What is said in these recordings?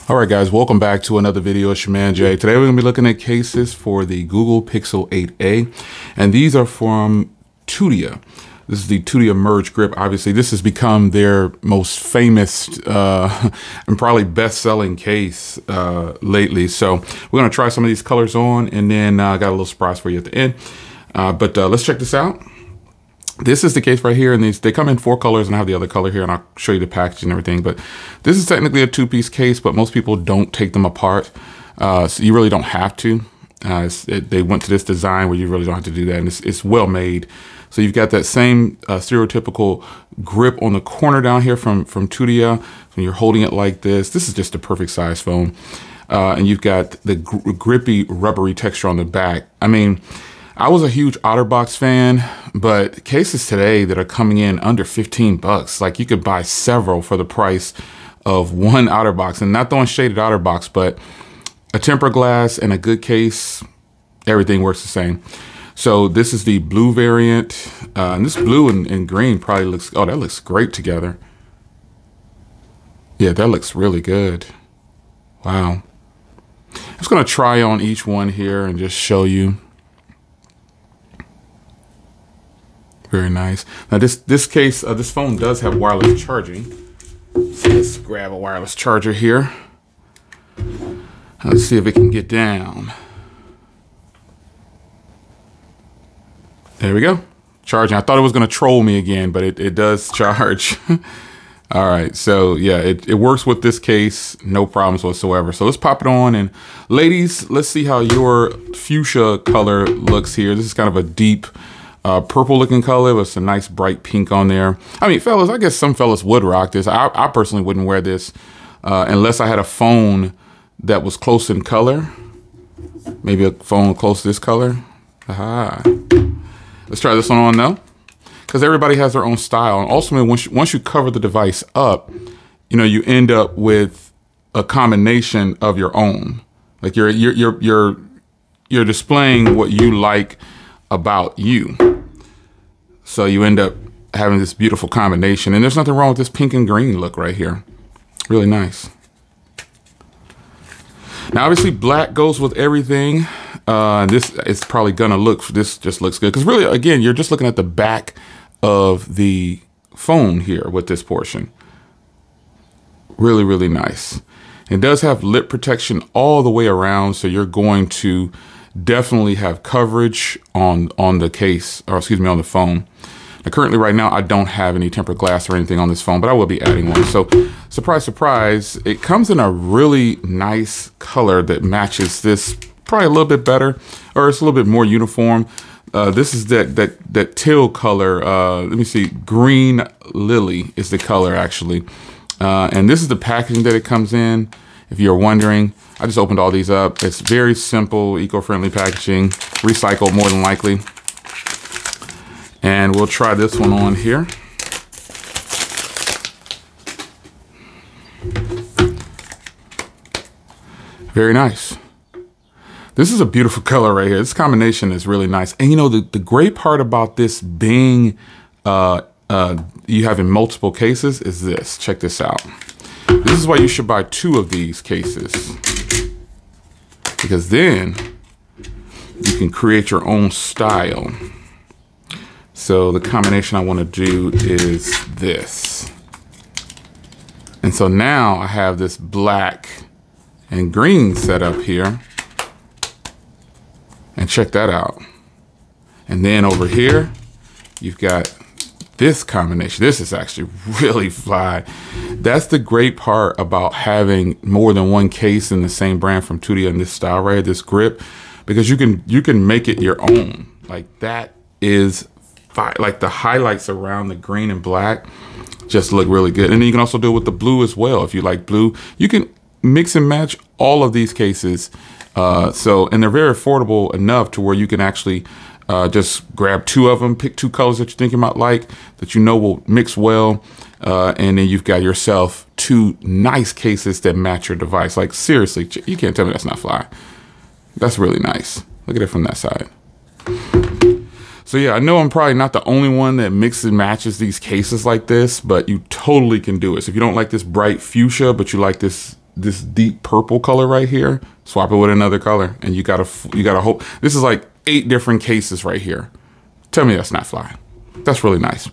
All right, guys, welcome back to another video. It's your man Jay. Today we're gonna be looking at cases for the Google Pixel 8a, and these are from Tudia. This is the Tudia MergeGrip. Obviously, this has become their most famous and probably best-selling case lately. So we're gonna try some of these colors on, and then I got a little surprise for you at the end. But let's check this out. This is the case right here, and they come in 4 colors, and I have the other color here, and I'll show you the package and everything. But this is technically a 2-piece case, but most people don't take them apart, so you really don't have to. They went to this design where you really don't have to do that, and it's well made. So you've got that same stereotypical grip on the corner down here from Tudia. When you're holding it like this, this is just the perfect size phone, and you've got the grippy, rubbery texture on the back. I mean, I was a huge OtterBox fan, but cases today that are coming in under 15 bucks, like you could buy several for the price of one OtterBox, and not throwing shade at OtterBox, but a tempered glass and a good case, everything works the same. So this is the blue variant, and this blue and green probably looks, oh, that looks great together. Yeah, that looks really good. Wow. I'm just gonna try on each one here and just show you. Very nice. Now this case, this phone does have wireless charging. So let's grab a wireless charger here. Let's see if it can get down. There we go, charging. I thought it was gonna troll me again, but it does charge. All right, so yeah, it works with this case, no problems whatsoever. So let's pop it on, and ladies, let's see how your fuchsia color looks here. This is kind of a deep, purple looking color with some nice bright pink on there. I mean, fellas, I guess some fellas would rock this. I personally wouldn't wear this unless I had a phone that was close in color. Maybe a phone close to this color. Aha. Let's try this one on though, because everybody has their own style. And ultimately, once you cover the device up, you know, you end up with a combination of your own. Like you're displaying what you like about you. So you end up having this beautiful combination, and there's nothing wrong with this pink and green look right here. Really nice. Now, obviously black goes with everything. This is probably gonna look, this just looks good. Cause really, again, you're just looking at the back of the phone here with this portion. Really, really nice. It does have lip protection all the way around. So you're going to definitely have coverage on the case, or excuse me, on the phone. Now, currently right now, I don't have any tempered glass or anything on this phone, but I will be adding one. So surprise, surprise, it comes in a really nice color that matches this probably a little bit better, or it's a little bit more uniform. This is that teal color. Let me see, green lily is the color actually. And this is the packaging that it comes in. If you're wondering, I just opened all these up. It's very simple, eco-friendly packaging, recycled more than likely. And we'll try this one on here. Very nice. This is a beautiful color right here. This combination is really nice. And you know, the great part about this being, you having multiple cases is this, check this out. This is why you should buy 2 of these cases, because then you can create your own style. So the combination I want to do is this. And so now I have this black and green set up here. And check that out. And then over here, you've got this combination. This is actually really fly. That's the great part about having more than one case in the same brand from Tudia in this style right here, this grip, because you can make it your own. Like that is fire. Like the highlights around the green and black just look really good. And then you can also do it with the blue as well. If you like blue, you can mix and match all of these cases. And they're very affordable enough to where you can actually just grab 2 of them, pick 2 colors that you think you might like, that you know will mix well, and then you've got yourself 2 nice cases that match your device. Like seriously, you can't tell me that's not fly. That's really nice. Look at it from that side. So yeah, I know I'm probably not the only one that mixes and matches these cases like this, but you totally can do it. So if you don't like this bright fuchsia, but you like this this deep purple color right here, swap it with another color, and you gotta hope. This is like 8 different cases right here. Tell me that's not fly. That's really nice.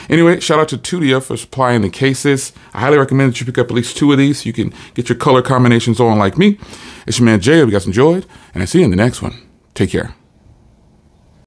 Anyway, shout out to Tudia for supplying the cases. I highly recommend that you pick up at least 2 of these so you can get your color combinations on like me. It's your man Jay. Hope you guys enjoyed, and I'll see you in the next one. Take care.